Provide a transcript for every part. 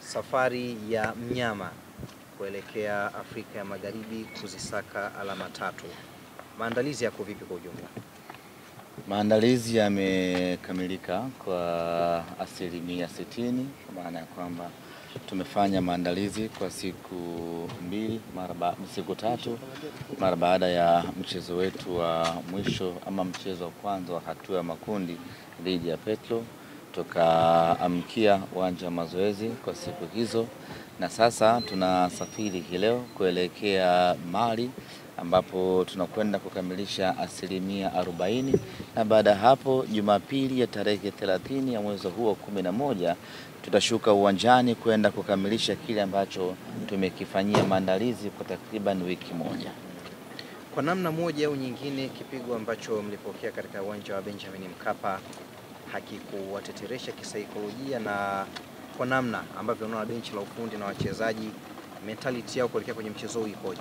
Safari ya mnyama kuelekea Afrika ya Magharibi kuzisaka alama tatu. Maandalizi yako vipi kwa ujumla? Maandalizi yamekamilika kwa asilimia 60, kwa maana ya kwamba tumefanya maandalizi kwa siku tatu mara baada ya mchezo wetu wa mwisho ama mchezo wa kwanza wa hatua ya makundi dhidi ya Petro. Tukaamkia uwanja wa mazoezi kwa siku hizo, na sasa tunasafiri hii leo kuelekea Mali ambapo tunakwenda kukamilisha asilimia 40, na baada hapo Jumapili ya tarehe 30 ya mwezi huu wa 11 tutashuka uwanjani kwenda kukamilisha kile ambacho tumekifanyia maandalizi kwa takriban wiki moja. Kwa namna moja au nyingine, kipigo ambacho mlipokea katika uwanja wa Benjamin Mkapa hakikuwateteresha kisaikolojia, na kwa namna ambavyo unaona benchi la ufundi na wachezaji mentality yao kuelekea kwenye mchezo huu ikoje?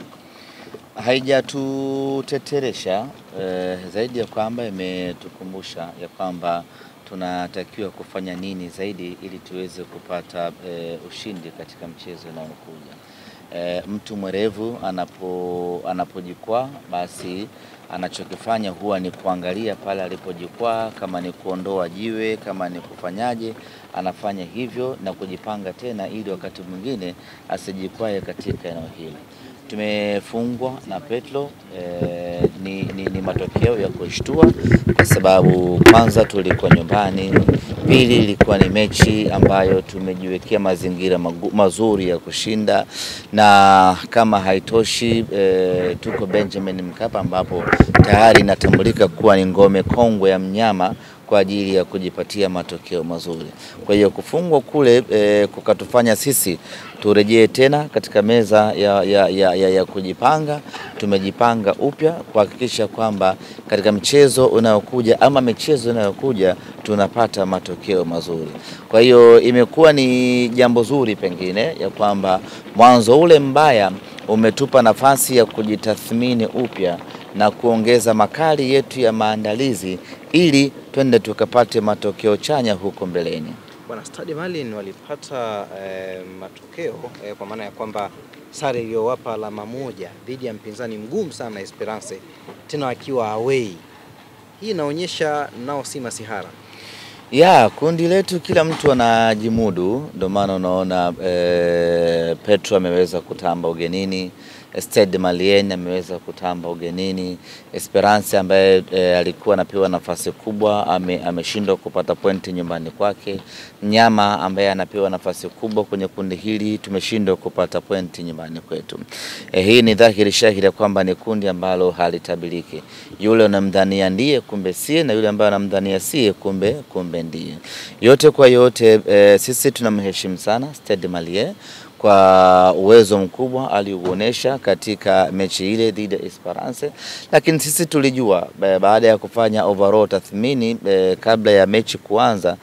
Haijatuteteresha, zaidi ya kwamba imetukumbusha ya kwamba tunatakiwa kufanya nini zaidi ili tuweze kupata ushindi katika mchezo unaokuja. Mtu mwerevu anapojikwaa, basi anachokifanya huwa ni kuangalia pale alipojikwaa, kama ni kuondoa jiwe, kama ni kufanyaje, anafanya hivyo na kujipanga tena ili wakati mwingine asijikwae katika eneo hili. Tumefungwa na Petro, ni matokeo ya kushtua, kwa sababu kwanza tulikuwa nyumbani, pili ilikuwa ni mechi ambayo tumejiwekea mazingira mazuri ya kushinda, na kama haitoshi tuko Benjamin Mkapa ambapo tayari inatambulika kuwa ni ngome kongwe ya mnyama kwa ajili ya kujipatia matokeo mazuri. Kwa hiyo kufungwa kule kukatufanya sisi turejee tena katika meza ya kujipanga. Tumejipanga upya kuhakikisha kwamba katika mchezo unayokuja ama michezo inayokuja tunapata matokeo mazuri. Kwa hiyo imekuwa ni jambo zuri pengine ya kwamba mwanzo ule mbaya umetupa nafasi ya kujitathmini upya na kuongeza makali yetu ya maandalizi ili twende tukapate matokeo chanya huko mbeleni. Bwana, Stade Malien walipata matokeo kwa maana ya kwamba sare iliyowapa alama moja dhidi ya mpinzani mgumu sana Esperance, tena wakiwa away. Hii inaonyesha nao si masihara. Kundi letu kila mtu anajimudu, ndio maana unaona Petro ameweza kutamba ugenini, Stade Malien ameweza kutamba ugenini, Esperance ambaye alikuwa anapewa nafasi kubwa ameshindwa kupata pointi nyumbani kwake, Nyama ambaye anapewa nafasi kubwa kwenye kundi hili tumeshindwa kupata pointi nyumbani kwetu. Hii ni dhahiri shahiri kwamba ni kundi ambalo halitabiliki. Yule unamdhania ndiye kumbe sie, na yule ambaye anamdhania sie kumbe ndiye. Yote kwa yote sisi tunamheshimu sana Stade Malien kwa uwezo mkubwa aliuonesha katika mechi ile dhidi ya Esperance, lakini sisi tulijua baada ya kufanya overall tathmini kabla ya mechi kuanza,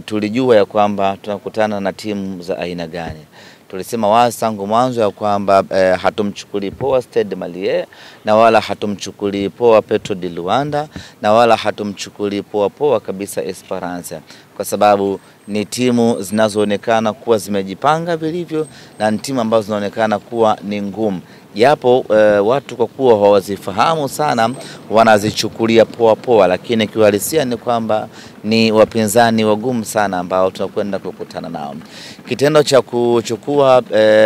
tulijua ya kwamba tunakutana na timu za aina gani. Tulisema wazi tangu mwanzo ya kwamba hatumchukuli poa Stade Malien, na wala hatumchukuli poa Petro de Luanda, na wala hatumchukuli poa kabisa Esperance, kwa sababu ni timu zinazoonekana kuwa zimejipanga vilivyo na ni timu ambazo zinaonekana kuwa ni ngumu. Japo watu kwa kuwa hawazifahamu sana wanazichukulia poa, lakini kiuhalisia ni kwamba ni wapinzani wagumu sana ambao tunakwenda kukutana nao. Kitendo cha kuchukua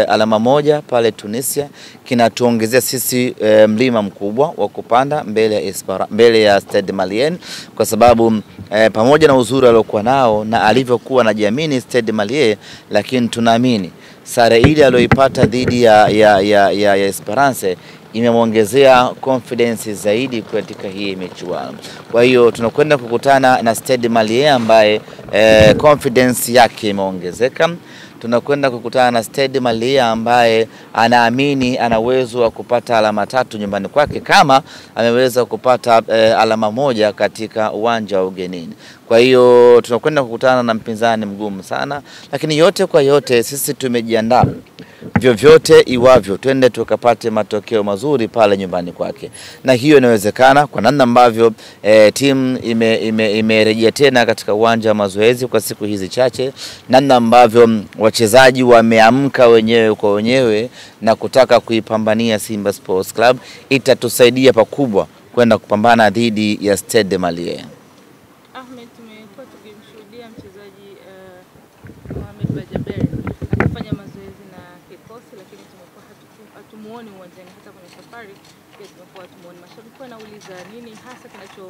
alama moja pale Tunisia kinatuongezea sisi mlima mkubwa wa kupanda mbele ya Stade Malien, kwa sababu pamoja na uzuri aliokuwa nao na alivyokuwa anajiamini Stade Malien, lakini tunaamini sare ile aliyoipata dhidi ya Esperance imemwongezea confidence zaidi katika hii michuano. Kwa hiyo tunakwenda kukutana na Stade Malien ambaye confidence yake imeongezeka. Tunakwenda kukutana na Stade Malien ambaye anaamini ana uwezo wa kupata alama tatu nyumbani kwake kama ameweza kupata alama moja katika uwanja wa ugenini. Kwa hiyo tunakwenda kukutana na mpinzani mgumu sana, lakini yote kwa yote sisi tumejiandaa vyovyote iwavyo twende tukapate matokeo mazuri pale nyumbani kwake, na hiyo inawezekana kwa namna ambavyo timu imerejea tena katika uwanja wa mazoezi kwa siku hizi chache, namna ambavyo wachezaji wameamka wenyewe kwa wenyewe na kutaka kuipambania Simba Sports Club, itatusaidia pakubwa kwenda kupambana dhidi ya Stade Malien. Ahmed, tumekuwa tukimshuhudia mchezaji Mohamed Bajaber akifanya mazoezi na kikosi, lakini tumekuwa hatumuoni uwanjani. Hata kwenye safari pia tumekuwa hatumuoni. Mashabiki wanauliza nini hasa kinacho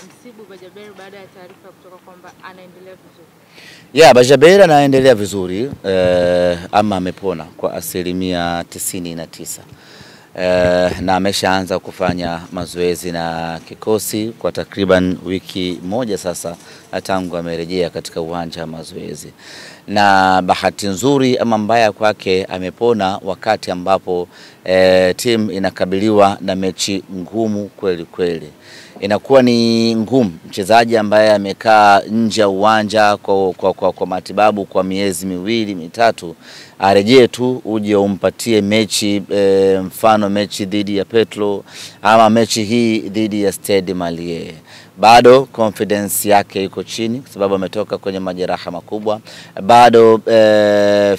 msibu Bajaber baada ya taarifa kutoka kwamba anaendelea vizuri. Bajaber anaendelea vizuri, ama amepona kwa 99%. Na ameshaanza kufanya mazoezi na kikosi kwa takriban wiki moja sasa tangu amerejea katika uwanja wa mazoezi. Na bahati nzuri ama mbaya kwake, amepona wakati ambapo timu inakabiliwa na mechi ngumu kweli kweli. Inakuwa ni ngumu mchezaji ambaye amekaa nje ya uwanja kwa matibabu kwa miezi 2-3 arejee tu uje umpatie mechi, mfano mechi dhidi ya Petro ama mechi hii dhidi ya Stade Malien. Bado confidence yake iko chini kwa sababu ametoka kwenye majeraha makubwa. Bado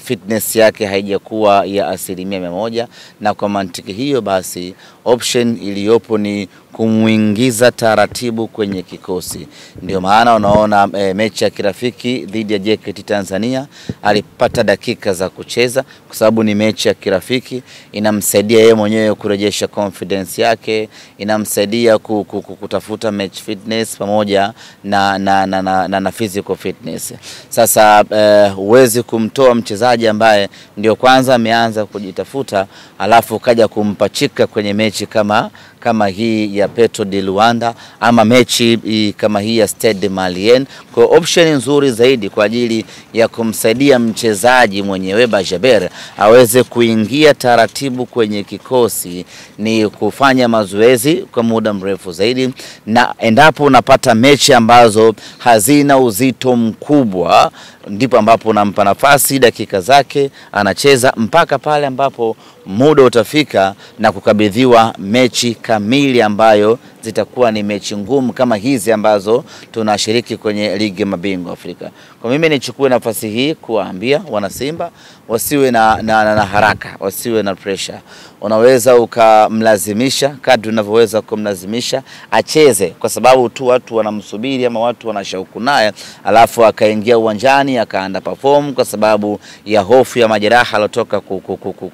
fitness yake haijakuwa ya 100%, na kwa mantiki hiyo basi option iliyopo ni kumuingiza taratibu kwenye kikosi. Ndio maana unaona mechi ya kirafiki dhidi ya JKT Tanzania alipata dakika za kucheza kwa sababu ni mechi ya kirafiki, inamsaidia yeye mwenyewe kurejesha confidence yake, inamsaidia kutafuta match fitness pamoja na physical fitness. Sasa huwezi kumtoa mchezaji ambaye ndio kwanza ameanza kujitafuta alafu kaja kumpachika kwenye mechi kama hii ya Petro de Luanda ama mechi kama hii ya Stade Malien. Kwa option nzuri zaidi kwa ajili ya kumsaidia mchezaji mwenyewe Bajaber aweze kuingia taratibu kwenye kikosi ni kufanya mazoezi kwa muda mrefu zaidi, na endapo unapata mechi ambazo hazina uzito mkubwa ndipo ambapo unampa nafasi dakika zake anacheza mpaka pale ambapo muda utafika na kukabidhiwa mechi kamili ambayo zitakuwa ni mechi ngumu kama hizi ambazo tunashiriki kwenye ligi ya mabingwa Afrika. Kwa mimi nichukue nafasi hii kuwaambia wana Simba wasiwe na haraka, wasiwe na pressure. Unaweza ukamlazimisha kadri unavyoweza kumlazimisha acheze kwa sababu tu watu wanamsubiri ama watu wanashauku naye, alafu akaingia uwanjani akaanda perform kwa sababu ya hofu ya majeraha alotoka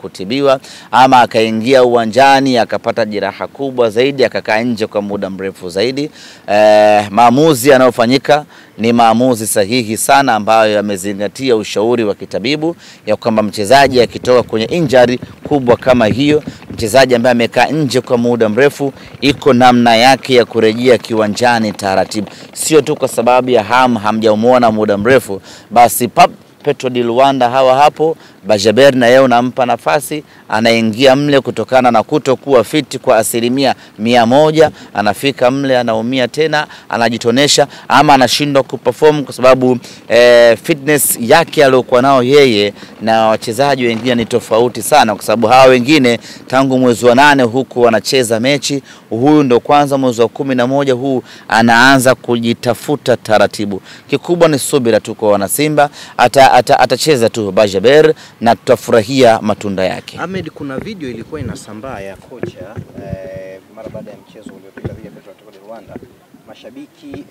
kutibiwa, ama akaingia uwanjani akapata jeraha kubwa zaidi akakaa nje kwa muda mrefu zaidi. Maamuzi yanayofanyika ni maamuzi sahihi sana ambayo yamezingatia ushauri wa kitabibu ya kwamba mchezaji akitoka kwenye injury kubwa kama hiyo, mchezaji ambaye amekaa nje kwa muda mrefu, iko namna yake ya kurejea kiwanjani taratibu. Sio tu kwa sababu ya hamjamuona muda mrefu basi Petro de Luanda hapo Bajaber na yeye unampa nafasi anaingia mle kutokana na kutokuwa fiti kwa 100%, anafika mle anaumia tena, anajitonesha ama anashindwa kuperform kwa sababu fitness yake aliyokuwa nao yeye na wachezaji wengine ni tofauti sana, kwa sababu hawa wengine tangu mwezi wa 8 huku wanacheza mechi, huyu ndo kwanza mwezi wa 11 huu anaanza kujitafuta taratibu. Kikubwa ni subira tu kwa wana Simba, atacheza tu Bajaber na tutafurahia matunda yake. Ahmed, kuna video ilikuwa inasambaa ya kocha mara baada ya mchezo uliopita dhidi ya Petro de Luanda, mashabiki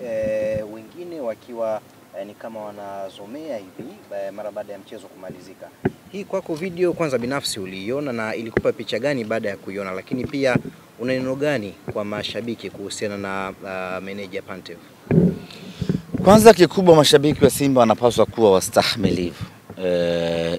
wengine wakiwa ni kama wanazomea hivi mara baada ya mchezo kumalizika. Hii kwako video kwanza binafsi uliiona na ilikupa picha gani baada ya kuiona, lakini pia una neno gani kwa mashabiki kuhusiana na meneja Pantev? Kwanza kikubwa mashabiki wa Simba wanapaswa kuwa wastahimilivu.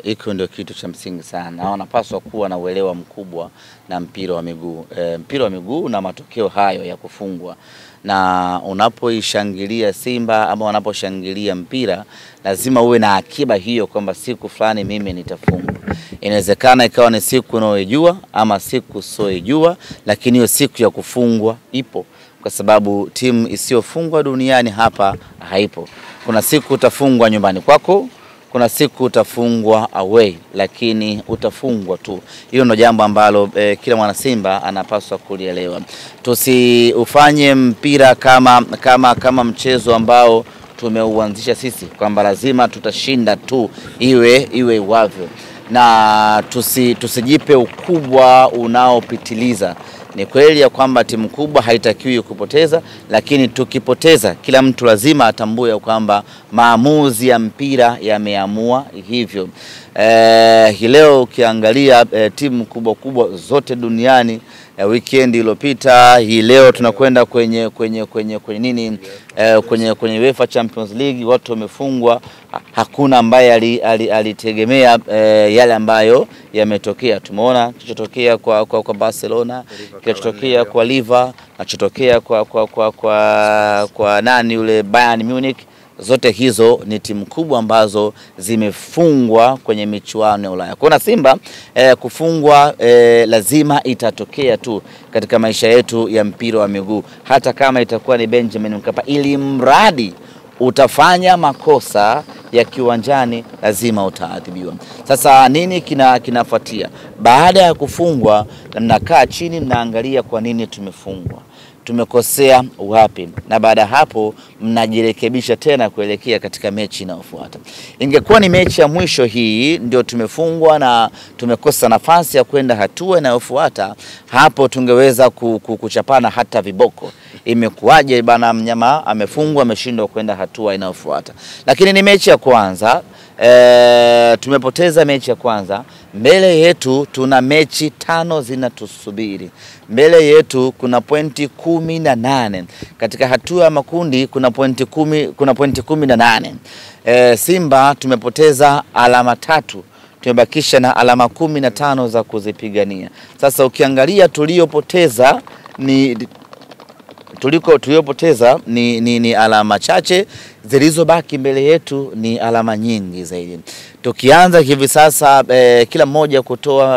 Iko ndio kitu cha msingi sana. Wanapaswa kuwa na uelewa mkubwa na mpira wa miguu. Mpira wa miguu na matokeo hayo ya kufungwa. Na unapoishangilia Simba ama unaposhangilia mpira lazima uwe na akiba hiyo kwamba siku fulani mimi nitafungwa. Inawezekana ikawa ni siku unayojua ama siku usiyojua, lakini hiyo siku ya kufungwa ipo, kwa sababu timu isiyofungwa duniani hapa haipo. Kuna siku utafungwa nyumbani kwako, kuna siku utafungwa away, lakini utafungwa tu. Hiyo ndio jambo ambalo kila mwana Simba anapaswa kulielewa. Tusiufanye mpira kama mchezo ambao tumeuanzisha sisi kwamba lazima tutashinda tu iwe wavyo, na tusijipe ukubwa unaopitiliza. Ni kweli ya kwamba timu kubwa haitakiwi kupoteza, lakini tukipoteza kila mtu lazima atambue kwamba maamuzi ya mpira yameamua hivyo. Hii leo ukiangalia timu kubwa zote duniani, weekend iliyopita, hii leo tunakwenda kwenye UEFA Champions League, watu wamefungwa. Hakuna ambaye alitegemea yale ambayo yametokea. Tumeona kilichotokea kwa Barcelona, kilichotokea kwa Liverpool, kilichotokea kwa nani yule Bayern Munich. Zote hizo ni timu kubwa ambazo zimefungwa kwenye michuano ya Ulaya. Kuna Simba kufungwa lazima itatokea tu katika maisha yetu ya mpira wa miguu, hata kama itakuwa ni Benjamin Mkapa, ili mradi utafanya makosa ya kiwanjani lazima utaadhibiwa. Sasa nini kinafuatia? Baada ya kufungwa, mnakaa chini mnaangalia kwa nini tumefungwa, tumekosea wapi, na baada hapo mnajirekebisha tena kuelekea katika mechi inayofuata. Ingekuwa ni mechi ya mwisho hii ndio tumefungwa na tumekosa nafasi ya kwenda hatua inayofuata, hapo tungeweza kuchapana hata viboko. Imekuwaje bana, mnyama amefungwa ameshindwa kwenda hatua inayofuata? Lakini ni mechi ya kwanza, tumepoteza mechi ya kwanza. Mbele yetu tuna mechi 5 zinatusubiri. Mbele yetu kuna pointi 18. Katika hatua ya makundi kuna pointi 18. Simba tumepoteza alama 3. Tumebakisha na alama 15 za kuzipigania. Sasa ukiangalia tuliopoteza ni alama chache, zilizobaki mbele yetu ni alama nyingi zaidi. Tukianza hivi sasa kila mmoja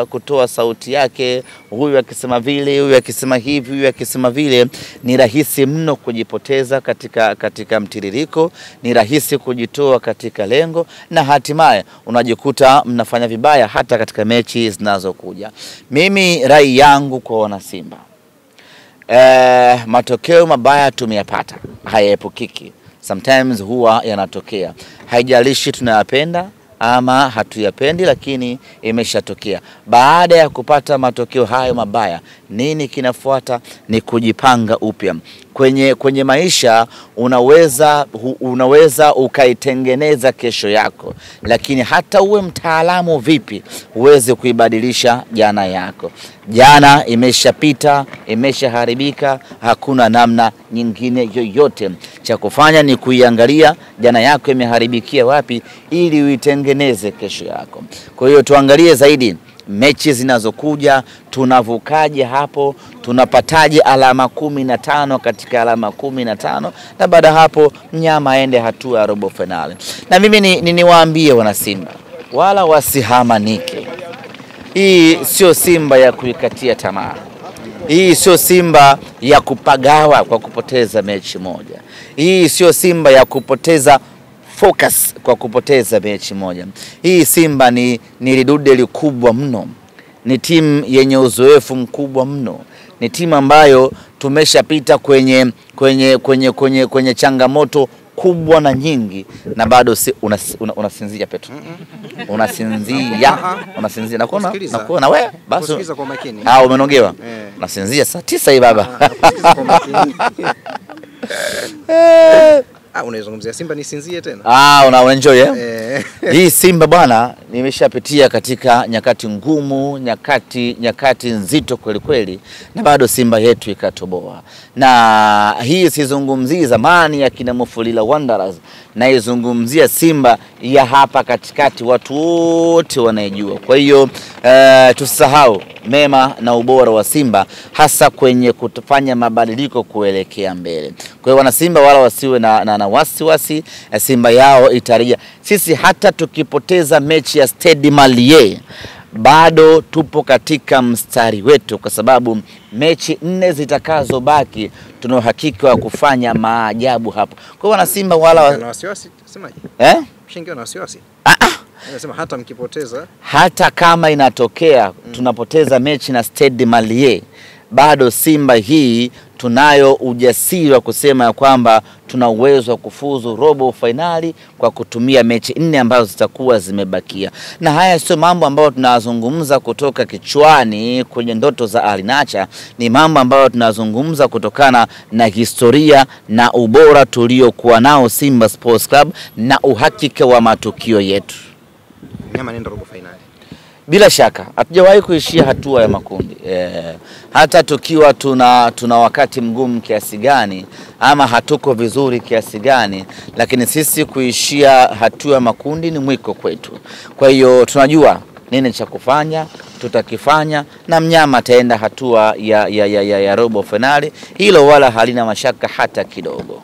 kutoa sauti yake, huyu akisema vile, huyu akisema hivi, huyu akisema vile, ni rahisi mno kujipoteza katika mtiririko, ni rahisi kujitoa katika lengo, na hatimaye unajikuta mnafanya vibaya hata katika mechi zinazokuja. Mimi rai yangu kwa wana Simba, matokeo mabaya tumeyapata, hayaepukiki. Sometimes huwa yanatokea. Haijalishi tunayapenda ama hatuyapendi, lakini imeshatokea. Baada ya kupata matokeo hayo mabaya, nini kinafuata? Ni kujipanga upya. Kwenye maisha unaweza ukaitengeneza kesho yako, lakini hata uwe mtaalamu vipi, uweze kuibadilisha jana yako. Jana imeshapita, imeshaharibika, hakuna namna nyingine yoyote. Cha kufanya ni kuiangalia jana yako imeharibikia wapi, ili uitengeneze kesho yako. Kwa hiyo tuangalie zaidi mechi zinazokuja, tunavukaje hapo, tunapataje alama 15 katika alama 15, na baada hapo mnyama aende hatua ya robo finali. Na mimi niwaambie wana Simba, wala wasihamanike. Hii sio Simba ya kuikatia tamaa. Hii sio Simba ya kupagawa kwa kupoteza mechi moja. Hii sio Simba ya kupoteza focus kwa kupoteza mechi moja. Hii Simba ni lidude likubwa mno. Ni timu yenye uzoefu mkubwa mno. Ni timu ambayo tumeshapita kwenye changamoto kubwa na nyingi, na bado unasinzia Petro. Unasinzia. Nakuona wewe basi. Usikiza kwa makini. Umenogewa. Unasinzia saa 9 hii baba. Usikiza kwa makini. Unaizungumzia Simba nisinzie tena? Unaenjoy Hii Simba bwana, nimeshapitia katika nyakati ngumu, nyakati nzito kweli kweli, na bado Simba yetu ikatoboa. Na hii sizungumzii zamani ya kina Mufulila Wanderers, na izungumzia Simba ya hapa katikati, watu wote wanaijua. Kwa hiyo tusahau mema na ubora wa Simba, hasa kwenye kutufanya mabadiliko kuelekea mbele. Kwa hiyo wana Simba wala wasiwe na wasiwasi, Simba yao itarejea. Sisi hata tukipoteza mechi ya Stade Malien, bado tupo katika mstari wetu, kwa sababu mechi 4 zitakazobaki tuna uhakika wa kufanya maajabu hapo. Kwa wana Simba wala wasiwasi semaje? Mshingi na wasiwasi? Anasema hata mkipoteza, hata kama inatokea tunapoteza mechi na Stade Malien, bado Simba hii tunayo ujasiri wa kusema ya kwamba tuna uwezo wa kufuzu robo finali kwa kutumia mechi 4 ambazo zitakuwa zimebakia. Na haya sio mambo ambayo tunazungumza kutoka kichwani kwenye ndoto za Alinacha, ni mambo ambayo tunazungumza kutokana na historia na ubora tuliokuwa nao Simba Sports Club na uhakika wa matukio yetu. Nyama nenda robo finali. Bila shaka hatujawahi kuishia hatua ya makundi. Hata tukiwa tuna wakati mgumu kiasi gani ama hatuko vizuri kiasi gani, lakini sisi kuishia hatua ya makundi ni mwiko kwetu. Kwa hiyo tunajua nini cha kufanya, tutakifanya, na mnyama ataenda hatua ya robo finali. Hilo wala halina mashaka hata kidogo.